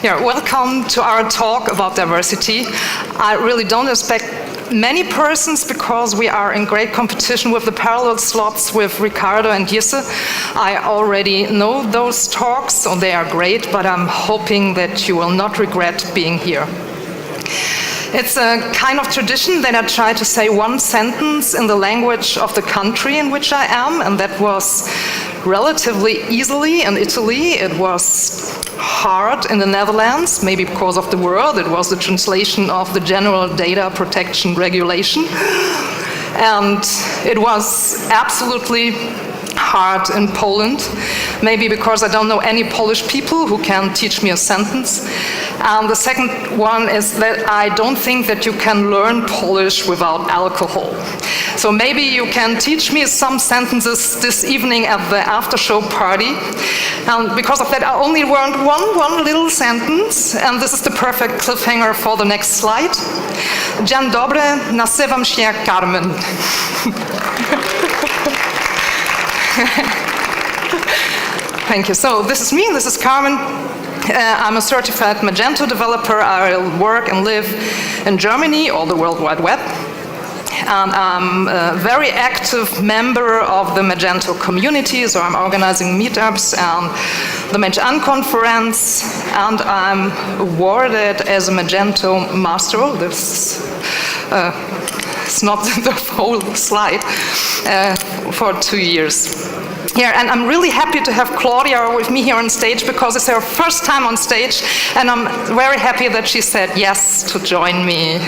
Yeah, welcome to our talk about diversity. I really don't expect many persons because we are in great competition with the parallel slots with Ricardo and Jisse. I already know those talks, so they are great, but I'm hoping that you will not regret being here. It's a kind of tradition that I try to say one sentence in the language of the country in which I am, and that was relatively easily in Italy. It was hard in the Netherlands, maybe because of the word. It was the translation of the General Data Protection Regulation. And it was absolutely hard in Poland, maybe because I don't know any Polish people who can teach me a sentence. And the second one is that I don't think that you can learn Polish without alcohol. So maybe you can teach me some sentences this evening at the after-show party. And because of that, I only learned one little sentence, and this is the perfect cliffhanger for the next slide. Dzień dobry, nazywam się Carmen. Thank you. So this is me, this is Carmen. I'm a certified Magento developer. I work and live in Germany, or the World Wide Web. And I'm a very active member of the Magento community, so I'm organizing meetups and the Magento conference, and I'm awarded as a Magento master. This it's not the whole slide, for 2 years. Yeah, and I'm really happy to have Claudia with me here on stage because it's her first time on stage, and I'm very happy that she said yes to join me.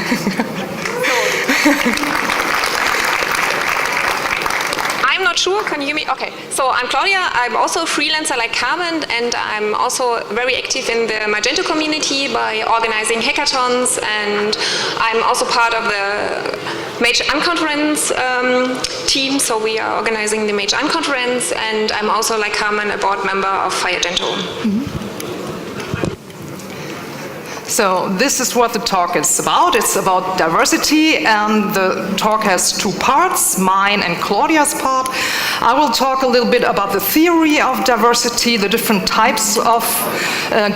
I'm not sure, can you hear me? Okay, so I'm Claudia, I'm also a freelancer like Carmen, and I'm also very active in the Magento community by organizing hackathons, and I'm also part of the Magento conference team, so we are organizing the Magento conference, and I'm also, like Carmen, a board member of Magento. Mm-hmm. So this is what the talk is about. It's about diversity, and the talk has two parts, mine and Claudia's part. I will talk a little bit about the theory of diversity, the different types of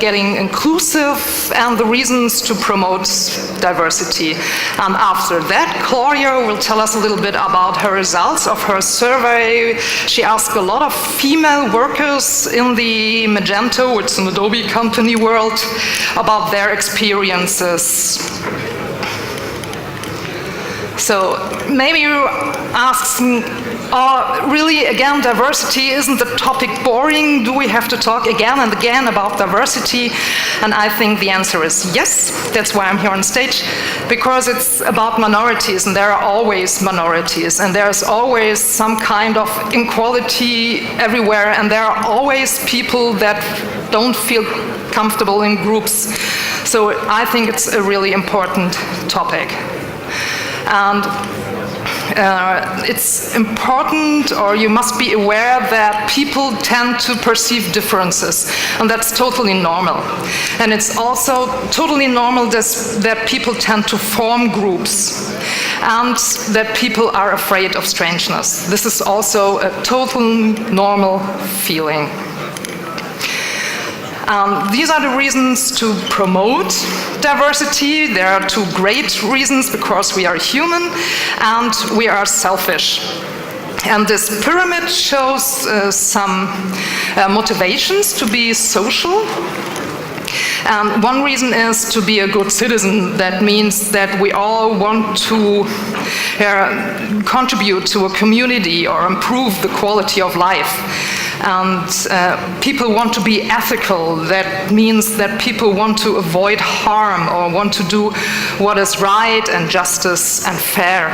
getting inclusive, and the reasons to promote diversity. And after that, Claudia will tell us a little bit about her results of her survey. She asked a lot of female workers in the Magento, it's an Adobe company world, about their experiences. So maybe you ask, really, again, diversity, isn't the topic boring? Do we have to talk again and again about diversity? And I think the answer is yes. That's why I'm here on stage, because it's about minorities, and there are always minorities, and there's always some kind of inequality everywhere, and there are always people that don't feel comfortable in groups. So I think it's a really important topic. And it's important, or you must be aware that people tend to perceive differences, and that's totally normal. And it's also totally normal that people tend to form groups, and that people are afraid of strangeness. This is also a totally normal feeling. These are the reasons to promote diversity. There are two great reasons, because we are human and we are selfish. And this pyramid shows some motivations to be social. And one reason is to be a good citizen. That means that we all want to contribute to a community or improve the quality of life. And people want to be ethical. That means that people want to avoid harm or want to do what is right and justice and fair.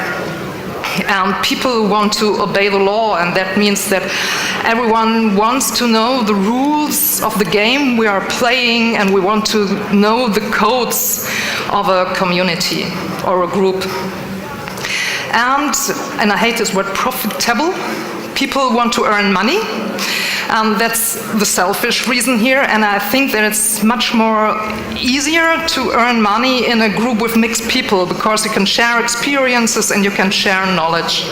And people want to obey the law, and that means that everyone wants to know the rules of the game we are playing, and we want to know the codes of a community or a group. And I hate this word, profitable. People want to earn money, and that's the selfish reason here, and I think that it's much more easier to earn money in a group with mixed people, because you can share experiences and you can share knowledge.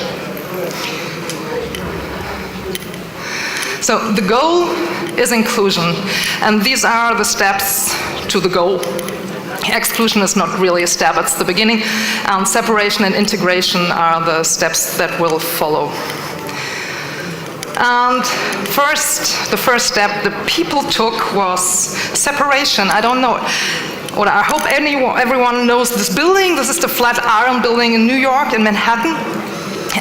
So the goal is inclusion, and these are the steps to the goal. Exclusion is not really a step, it's the beginning, and separation and integration are the steps that will follow. And the first step the people took was separation. I don't know, or I hope everyone knows this building. This is the Flatiron Building in New York, in Manhattan.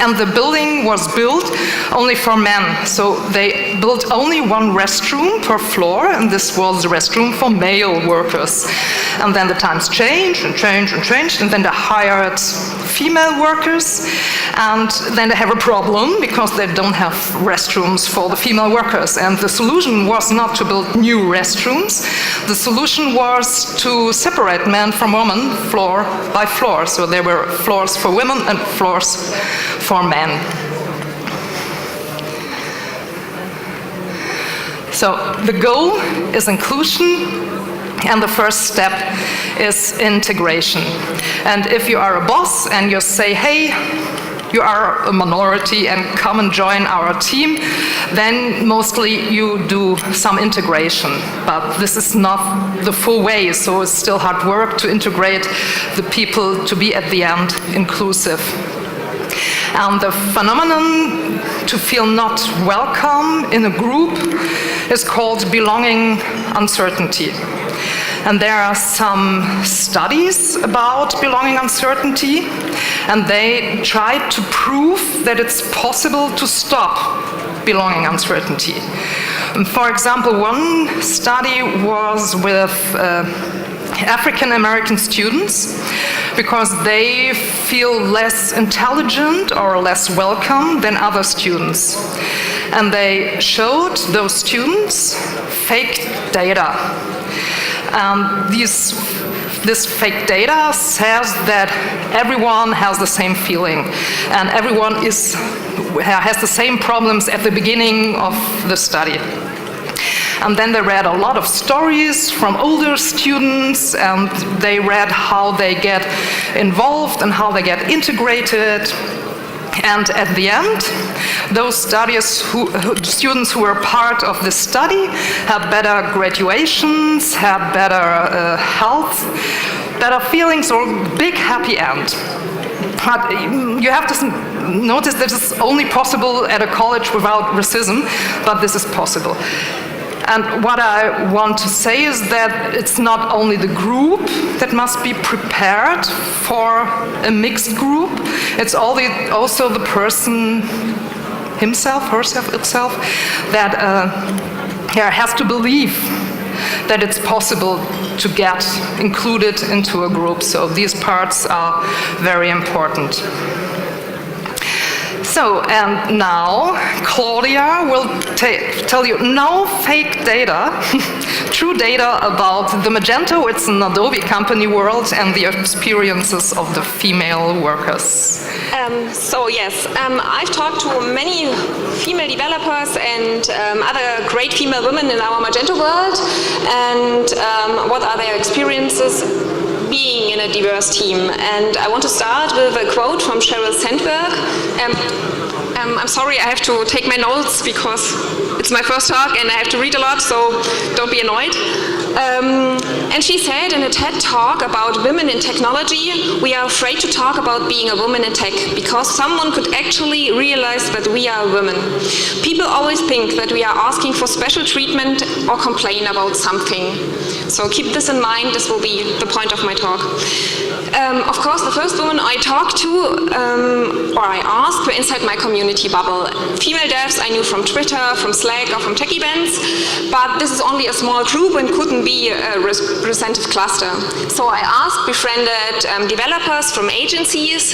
And the building was built only for men. So they built only one restroom per floor, and this was the restroom for male workers. And then the times changed and changed and changed, and then they hired female workers. And then they have a problem because they don't have restrooms for the female workers. And the solution was not to build new restrooms. The solution was to separate men from women floor by floor. So there were floors for women and floors for men. So the goal is inclusion, and the first step is integration. And if you are a boss and you say, hey, you are a minority and come and join our team, then mostly you do some integration. But this is not the full way, so it's still hard work to integrate the people to be at the end inclusive. And the phenomenon to feel not welcome in a group is called belonging uncertainty. And there are some studies about belonging uncertainty, and they try to prove that it's possible to stop belonging uncertainty. And for example, one study was with African American students, because they feel less intelligent or less welcome than other students. And they showed those students fake data. This fake data says that everyone has the same feeling, and everyone has the same problems at the beginning of the study. And then they read a lot of stories from older students, and they read how they get involved and how they get integrated. And at the end, those students who were part of this study had better graduations, had better health, better feelings, or big happy end. But you have to notice that this is only possible at a college without racism, but this is possible. And what I want to say is that it's not only the group that must be prepared for a mixed group, it's also the person himself, herself, itself, that has to believe that it's possible to get included into a group. So these parts are very important. So, and now Claudia will tell you no fake data, true data about the Magento, it's an Adobe company world, and the experiences of the female workers. So yes, I've talked to many female developers and other great female women in our Magento world, and what are their experiences being in a diverse team. And I want to start with a quote from Sheryl Sandberg. I'm sorry, I have to take my notes because it's my first talk and I have to read a lot, so don't be annoyed. And she said in a TED talk about women in technology, we are afraid to talk about being a woman in tech because someone could actually realize that we are women. People always think that we are asking for special treatment or complain about something. So keep this in mind, this will be the point of my talk. Of course, the first woman I talked to, or I asked, were inside my community bubble. Female devs I knew from Twitter, from Slack, or from tech events, but this is only a small group and couldn't be a representative cluster. So I asked befriended developers from agencies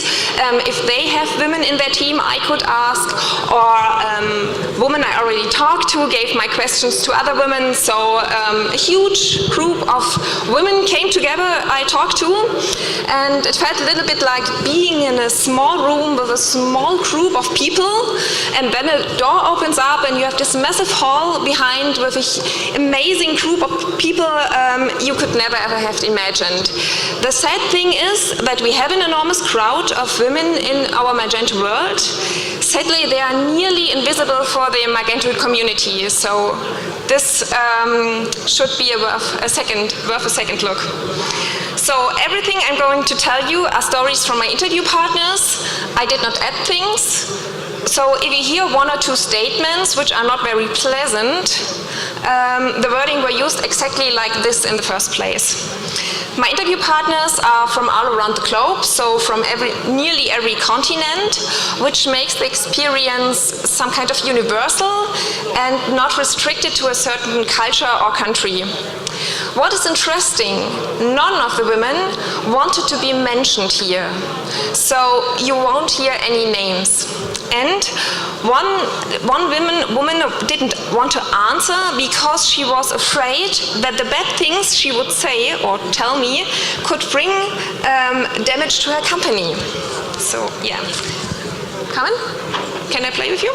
if they have women in their team I could ask, or women I already talked to gave my questions to other women. So a huge group of women came together I talked to, and it felt a little bit like being in a small room with a small group of people, and then a door opens up and you have this massive hall behind with an amazing group of people you could never ever have imagined. The sad thing is that we have an enormous crowd of women in our Magento world. Sadly, they are nearly invisible for the Magento community, so this should be worth a second look. So everything I'm going to tell you are stories from my interview partners. I did not add things. So if you hear one or two statements which are not very pleasant, the wording were used exactly like this in the first place. My interview partners are from all around the globe, so from nearly every continent, which makes the experience some kind of universal and not restricted to a certain culture or country. What is interesting, none of the women wanted to be mentioned here, so you won't hear any names. And one woman didn't want to answer because she was afraid that the bad things she would say or tell me could bring damage to her company. So, yeah. Carmen, can I play with you?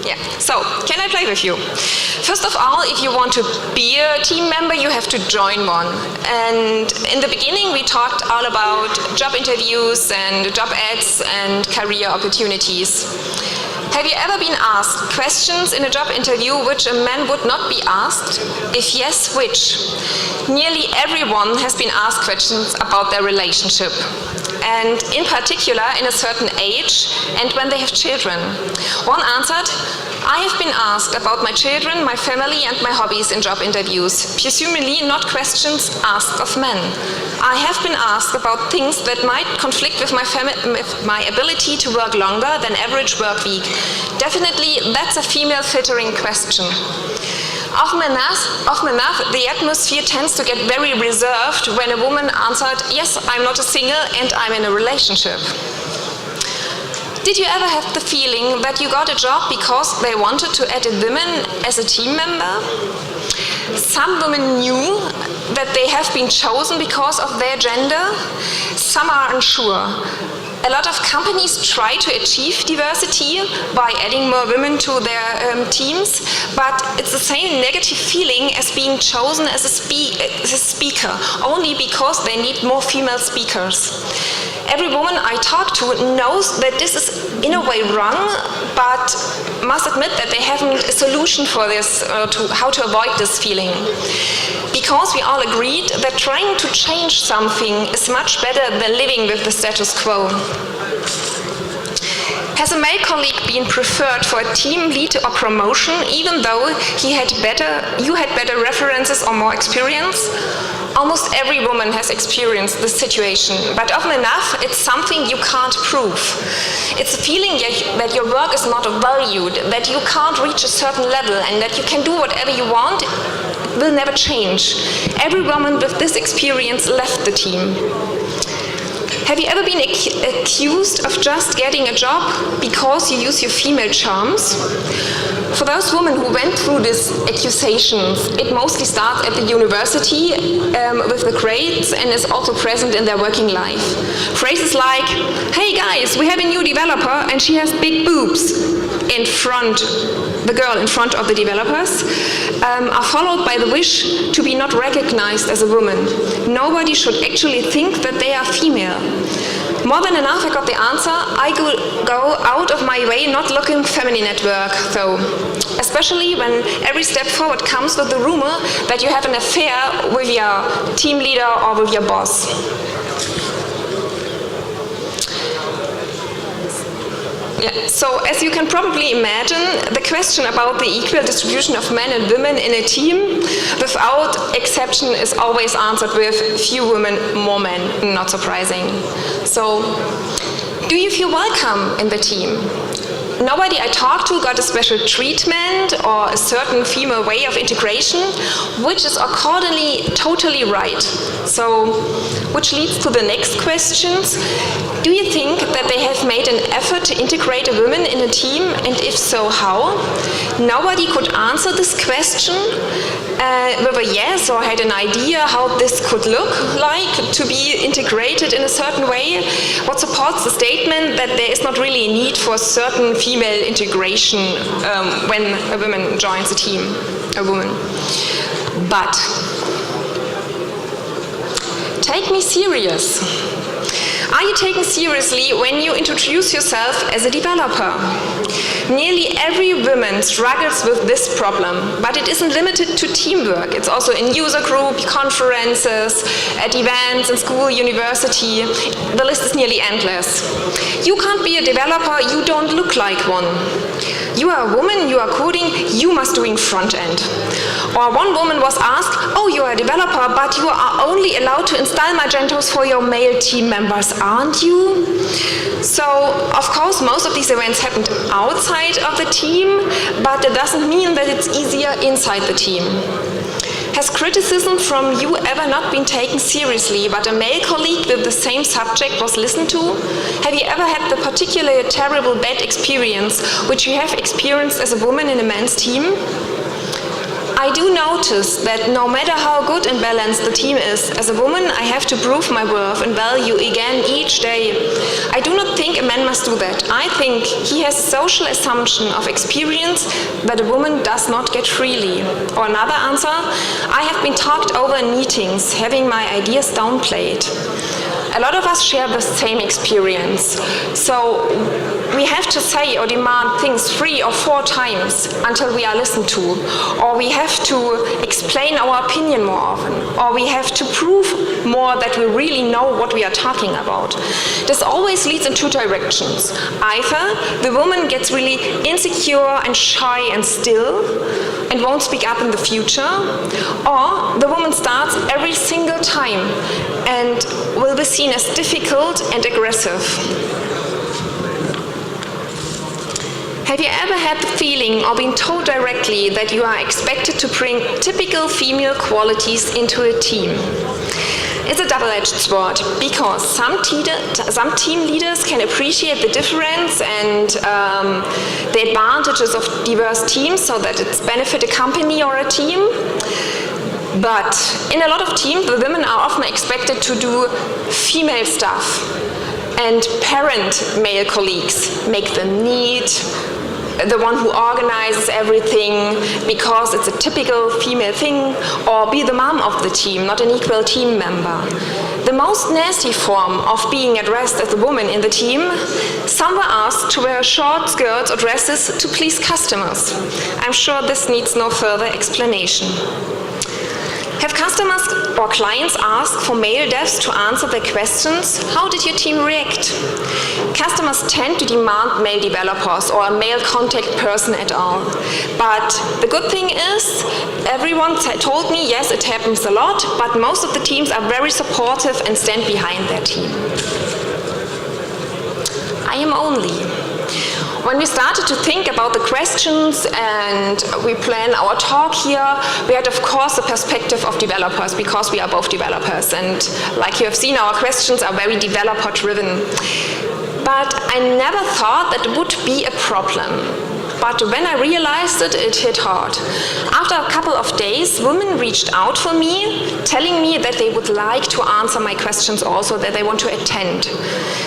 Yeah, so, can I play with you? First of all, if you want to be a team member, you have to join one. And in the beginning, we talked all about job interviews and job ads and career opportunities. Have you ever been asked questions in a job interview which a man would not be asked? If yes, which? Nearly everyone has been asked questions about their relationship, and in particular in a certain age and when they have children. One answered, I have been asked about my children, my family and my hobbies in job interviews, presumably not questions asked of men. I have been asked about things that might conflict with my ability to work longer than average work week. Definitely that's a female filtering question. Often enough, the atmosphere tends to get very reserved when a woman answered, yes, I'm not a single and I'm in a relationship. Did you ever have the feeling that you got a job because they wanted to add a woman as a team member? Some women knew that they have been chosen because of their gender. Some are unsure. A lot of companies try to achieve diversity by adding more women to their teams, but it's the same negative feeling as being chosen as a speaker, only because they need more female speakers. Every woman I talk to knows that this is in a way wrong, but must admit that they haven't a solution for this, to how to avoid this feeling. Because we all agreed that trying to change something is much better than living with the status quo. Has a male colleague been preferred for a team lead or promotion, even though you had better references or more experience? Almost every woman has experienced this situation, but often enough, it's something you can't prove. It's a feeling that your work is not valued, that you can't reach a certain level, and that you can do whatever you want. It will never change. Every woman with this experience left the team. Have you ever been accused of just getting a job because you use your female charms? For those women who went through these accusations, it mostly starts at the university with the grades and is also present in their working life. Phrases like, hey guys, we have a new developer and she has big boobs the girl in front of the developers, are followed by the wish to be not recognized as a woman. Nobody should actually think that they are female. More than enough, I got the answer. I go out of my way not looking feminine at work, though. Especially when every step forward comes with the rumor that you have an affair with your team leader or with your boss. Yeah, so as you can probably imagine, the question about the equal distribution of men and women in a team, without exception, is always answered with few women, more men, not surprising. So, do you feel welcome in the team? Nobody I talked to got a special treatment or a certain female way of integration, which is accordingly totally right. So, which leads to the next questions. Do you think that they have made an effort to integrate a woman in a team, and if so, how? Nobody could answer this question with a yes or had an idea how this could look like to be integrated in a certain way. What supports the statement that there is not really a need for a certain female integration when a woman joins a team, a woman. But take me serious. Are you taken seriously when you introduce yourself as a developer? Nearly every woman struggles with this problem, but it isn't limited to teamwork. It's also in user group, conferences, at events, in school, university. The list is nearly endless. You can't be a developer, you don't look like one. You are a woman, you are coding, you must doing front end. Or one woman was asked, oh, you are a developer, but you are only allowed to install Magentos for your male team members, aren't you? So, of course, most of these events happened outside of the team, but it doesn't mean that it's easier inside the team. Has criticism from you ever not been taken seriously, but a male colleague with the same subject was listened to? Have you ever had the particularly terrible bad experience which you have experienced as a woman in a men's team? I do notice that no matter how good and balanced the team is, as a woman I have to prove my worth and value again each day. I do not think a man must do that. I think he has a social assumption of experience that a woman does not get freely. Or another answer, I have been talked over in meetings, having my ideas downplayed. A lot of us share the same experience. So we have to say or demand things 3 or 4 times until we are listened to. Or we have to explain our opinion more often. Or we have to prove more that we really know what we are talking about. This always leads in 2 directions. Either the woman gets really insecure and shy and still and won't speak up in the future, or the woman starts every single time and will be seen as difficult and aggressive. Have you ever had the feeling or been told directly that you are expected to bring typical female qualities into a team? It's a double-edged sword because some team leaders can appreciate the difference and the advantages of diverse teams so that it's benefit a company or a team. But in a lot of teams, the women are often expected to do female stuff and parent male colleagues, make them neat, the one who organizes everything because it's a typical female thing, or be the mom of the team, not an equal team member. The most nasty form of being addressed as a woman in the team, some were asked to wear short skirts or dresses to please customers. I'm sure this needs no further explanation. Have customers or clients asked for male devs to answer their questions? How did your team react? Customers tend to demand male developers or a male contact person at all. But the good thing is, everyone told me, yes, it happens a lot, but most of the teams are very supportive and stand behind their team. I am only. When we started to think about the questions and we plan our talk here, we had, of course, the perspective of developers because we are both developers. And like you have seen, our questions are very developer-driven. But I never thought that it would be a problem. But when I realized it, it hit hard. After a couple of days, women reached out for me, telling me that they would like to answer my questions also, that they want to attend.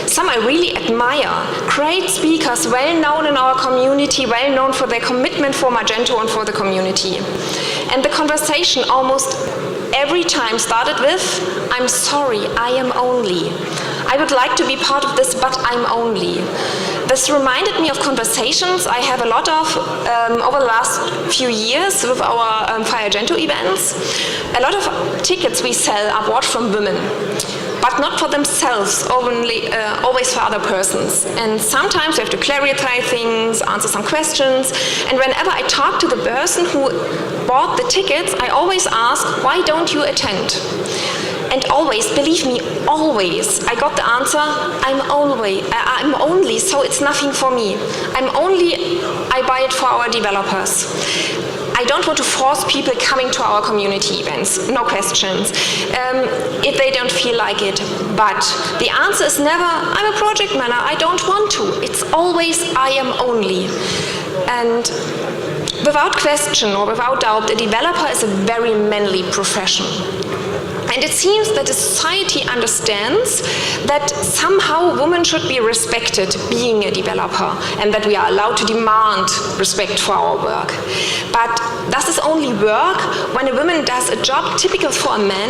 Some I really admire. Great speakers, well known in our community, well known for their commitment for Magento and for the community. And the conversation almost every time started with, I'm sorry, I am only. I would like to be part of this, but I'm only. This reminded me of conversations I have a lot of over the last few years with our Magento events. A lot of tickets we sell are bought from women, but not for themselves, only, always for other persons. And sometimes we have to clarify things, answer some questions, and whenever I talk to the person who bought the tickets, I always ask, why don't you attend? And always, believe me, always, I got the answer, I'm only, so it's nothing for me. I buy it for our developers. I don't want to force people coming to our community events, no questions, if they don't feel like it. But the answer is never, I'm a project manager, I don't want to. It's always, I am only. And without question or without doubt, a developer is a very manly profession. And it seems that the society understands that somehow women should be respected being a developer and that we are allowed to demand respect for our work. But does this only work when a woman does a job typical for a man?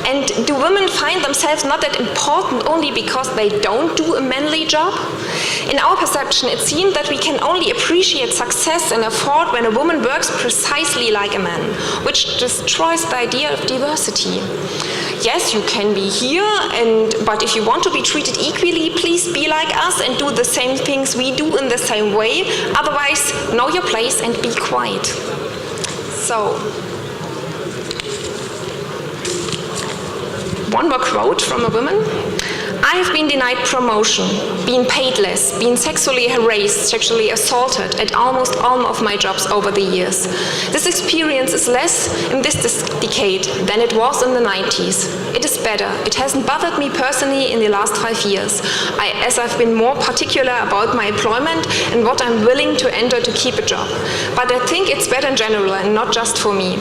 And do women find themselves not that important only because they don't do a manly job? In our perception, it seems that we can only appreciate success and effort when a woman works precisely like a man, which destroys the idea of diversity. Yes, you can be here, but if you want to be treated equally, please be like us and do the same things we do in the same way. Otherwise, know your place and be quiet. So, one more quote from a woman. I have been denied promotion, been paid less, been sexually harassed, sexually assaulted at almost all of my jobs over the years. This experience is less in this decade than it was in the 90s. It is better. It hasn't bothered me personally in the last 5 years, as I've been more particular about my employment and what I'm willing to enter to keep a job. But I think it's better in general and not just for me.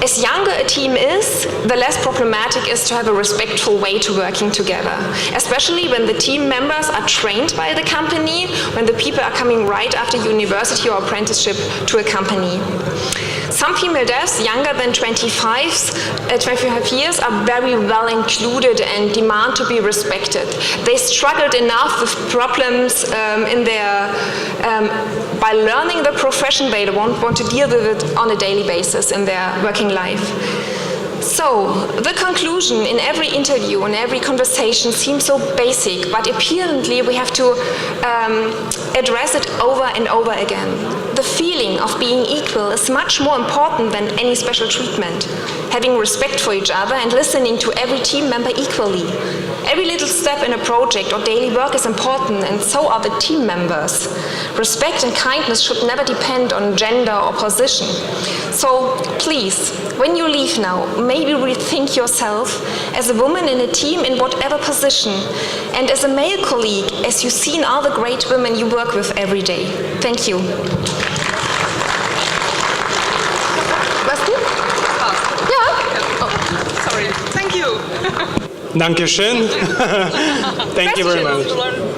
As younger a team is, the less problematic it is to have a respectful way to working together, especially when the team members are trained by the company, when the people are coming right after university or apprenticeship to a company. Some female devs younger than 25 years are very well included and demand to be respected. They struggled enough with problems by learning the profession. They don't want to deal with it on a daily basis in their working life. So, the conclusion in every interview and every conversation seems so basic, but apparently we have to address it over and over again. The feeling of being equal is much more important than any special treatment. Having respect for each other and listening to every team member equally. Every little step in a project or daily work is important, and so are the team members. Respect and kindness should never depend on gender or position. So please, when you leave now, maybe rethink yourself as a woman in a team in whatever position, and as a male colleague, as you see in all the great women you work with every day. Thank you. Was du? Ja? Oh, sorry. Thank you. Dankeschön. Thank you very much.